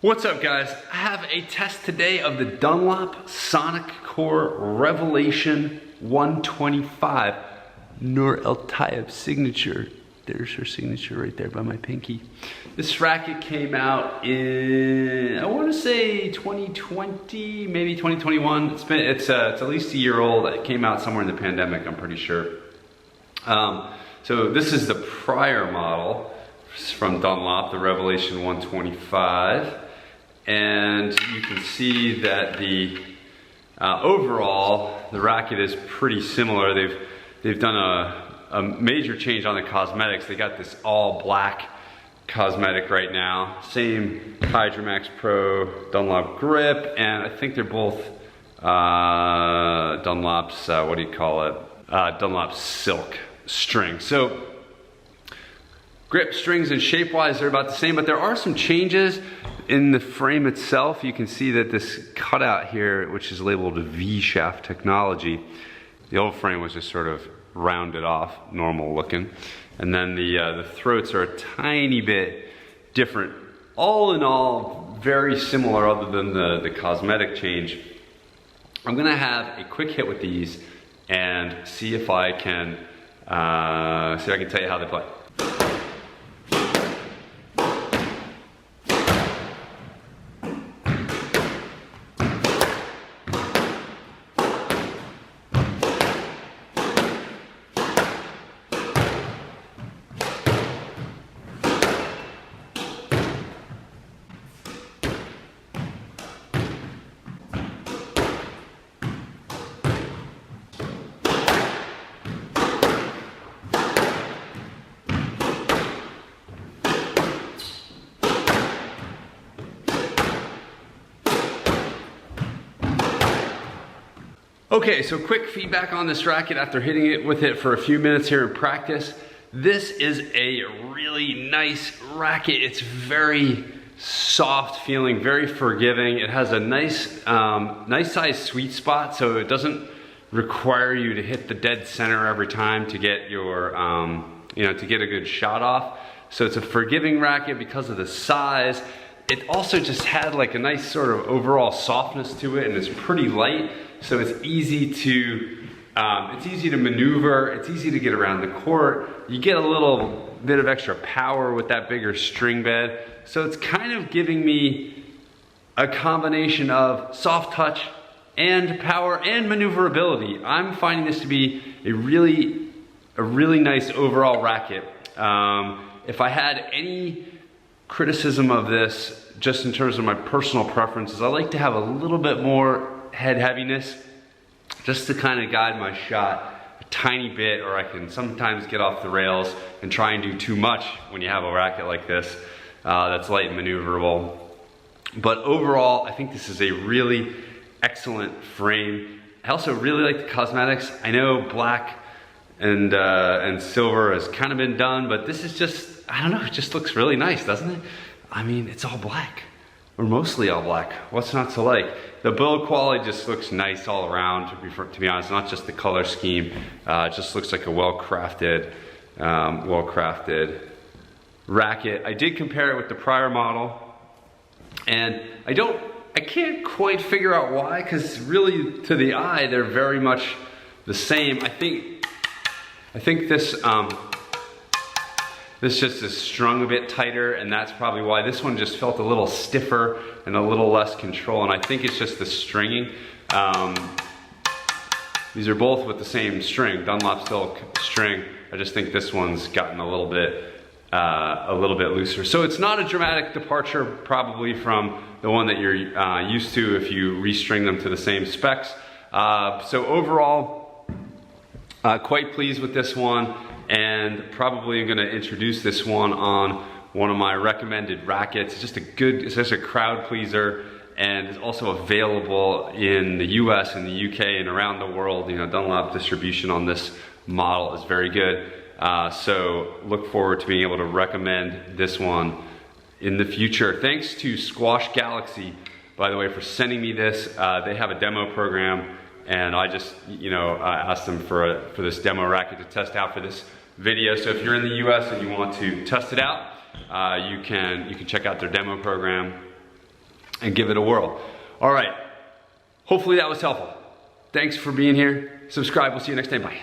What's up, guys? I have a test today of the Dunlop Sonic Core Revelation 125 Nur El Tayeb signature. There's her signature right there by my pinky. This racket came out in, I want to say 2020, maybe 2021. It's at least a year old. It came out somewhere in the pandemic, I'm pretty sure. So this is the prior model from Dunlop, the Revelation 125. And you can see that the overall, the racket is pretty similar. They've done a major change on the cosmetics. They got this all black cosmetic right now. Same Hydromax Pro Dunlop grip, and I think they're both Dunlop's, what do you call it? Dunlop silk string. So grip, strings, and shape-wise, they're about the same, but there are some changes in the frame itself. You can see that this cutout here, which is labeled V-shaft technology, the old frame was just sort of rounded off, normal looking. And then the throats are a tiny bit different. All in all, very similar other than the cosmetic change. I'm gonna have a quick hit with these and see if I can tell you how they play. Okay, so quick feedback on this racket after hitting it with it for a few minutes here in practice. This is a really nice racket. It's very soft feeling, very forgiving. It has a nice size sweet spot, so it doesn't require you to hit the dead center every time to get your, to get a good shot off. So it's a forgiving racket because of the size. It also just had like a nice sort of overall softness to it, and it's pretty light. So it's easy to maneuver, it's easy to get around the court. You get a little bit of extra power with that bigger string bed. So it's kind of giving me a combination of soft touch and power and maneuverability. I'm finding this to be a really nice overall racket. If I had any criticism of this, just in terms of my personal preferences, I like to have a little bit more head heaviness, just to kind of guide my shot a tiny bit, or I can sometimes get off the rails and try and do too much when you have a racket like this that's light and maneuverable. But overall, I think this is a really excellent frame. I also really like the cosmetics. I know black and silver has kind of been done, but this is just, I don't know, it just looks really nice, doesn't it? I mean, it's all black, or mostly all black. What's not to like? The build quality just looks nice all around, to be honest, not just the color scheme. It just looks like a well-crafted racket. I did compare it with the prior model, and I can't quite figure out why, because really to the eye, they're very much the same. I think this just is strung a bit tighter, and that's probably why this one just felt a little stiffer and a little less control, and I think it's just the stringing. These are both with the same string, Dunlop silk string. I just think this one's gotten a little bit looser. So it's not a dramatic departure probably from the one that you're used to if you restring them to the same specs. So overall, quite pleased with this one. And probably I'm gonna introduce this one on one of my recommended rackets. It's just a crowd pleaser, and it's also available in the US and the UK and around the world. You know, Dunlop distribution on this model is very good. So look forward to being able to recommend this one in the future. Thanks to Squash Galaxy, by the way, for sending me this. They have a demo program, and I just, asked them for this demo racket to test out for this video. So if you're in the US and you want to test it out, you can check out their demo program. and give it a whirl. All right, hopefully that was helpful. Thanks for being here. Subscribe, we'll see you next time, bye.